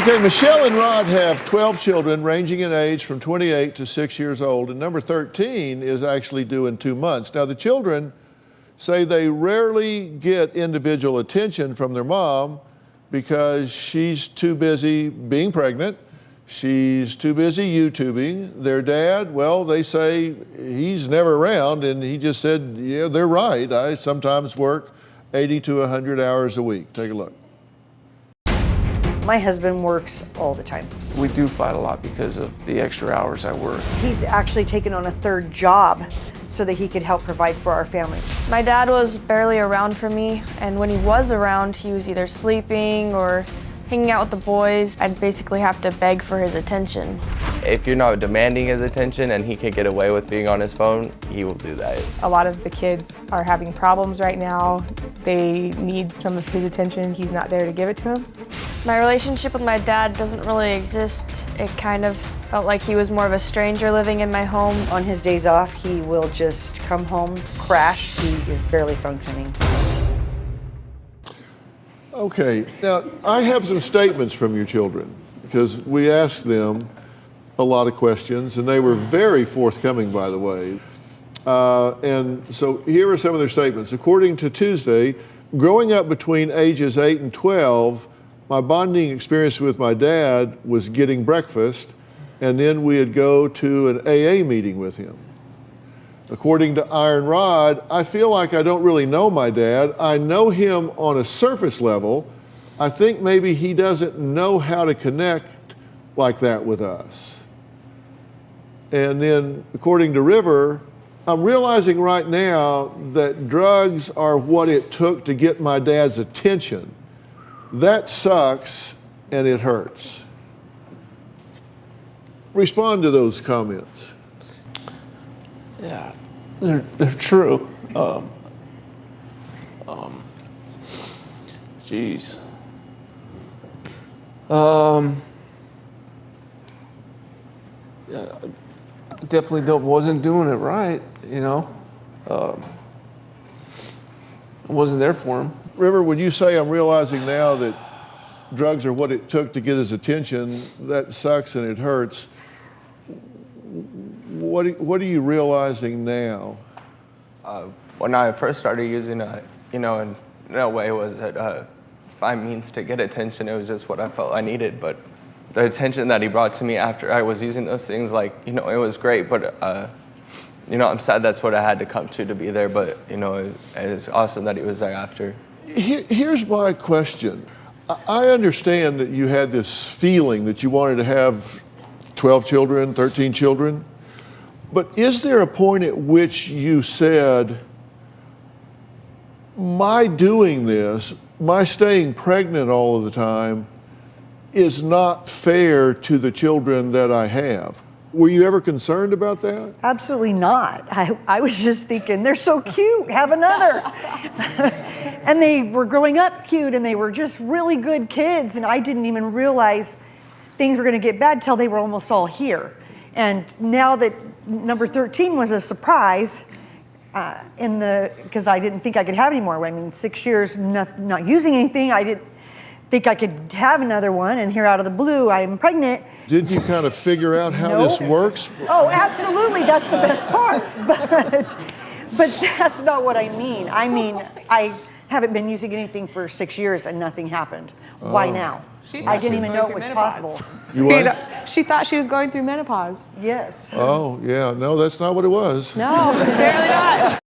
Okay, Michelle and Rod have 12 children ranging in age from 28 to 6 years old, and number 13 is actually due in 2 months. Now, the children say they rarely get individual attention from their mom because she's too busy being pregnant. She's too busy YouTubing. Their dad, well, they say he's never around, and he just said, yeah, they're right. I sometimes work 80 to 100 hours a week. Take a look. My husband works all the time. We do fight a lot because of the extra hours I work. He's actually taken on a third job so that he could help provide for our family. My dad was barely around for me, and when he was around, he was either sleeping or hanging out with the boys. I'd basically have to beg for his attention. If you're not demanding his attention and he can get away with being on his phone, he will do that. A lot of the kids are having problems right now. They need some of his attention. He's not there to give it to them. My relationship with my dad doesn't really exist. It kind of felt like he was more of a stranger living in my home. On his days off, he will just come home, crash. He is barely functioning. Okay, now I have some statements from your children because we asked them a lot of questions and they were very forthcoming, by the way. And so here are some of their statements. According to Tuesday, growing up between ages 8 and 12, my bonding experience with my dad was getting breakfast, and then we'd go to an AA meeting with him. According to Iron Rod, I feel like I don't really know my dad. I know him on a surface level. I think maybe he doesn't know how to connect like that with us. And then according to River, I'm realizing right now that drugs are what it took to get my dad's attention. That sucks and it hurts. Respond to those comments. Yeah, they're true. Geez. Yeah, I definitely wasn't doing it right, you know. I wasn't there for him. River, would you say I'm realizing now that drugs are what it took to get his attention? That sucks and it hurts. What are you realizing now? When I first started using it, you know, in no way was it by means to get attention. It was just what I felt I needed. But the attention that he brought to me after I was using those things, like, you know, it was great. But, you know, I'm sad that's what I had to come to be there. But, you know, it's awesome that he was there after. Here's my question. I understand that you had this feeling that you wanted to have 12 children, 13 children. But is there a point at which you said, my doing this, my staying pregnant all of the time, is not fair to the children that I have? Were you ever concerned about that? Absolutely not. I was just thinking, they're so cute, have another. And they were growing up cute and they were just really good kids, and I didn't even realize things were gonna get bad till they were almost all here. And now that number 13 was a surprise, because I didn't think I could have any more. I mean, 6 years not using anything, I didn't think I could have another one, and here out of the blue, I'm pregnant. Did you kind of figure out how this works? Oh, absolutely, that's the best part. But that's not what I mean. I mean, I haven't been using anything for 6 years and nothing happened. Why now? I didn't even know it was possible. You what? She thought she was going through menopause. Yes. Oh, yeah, no, that's not what it was. No, apparently not.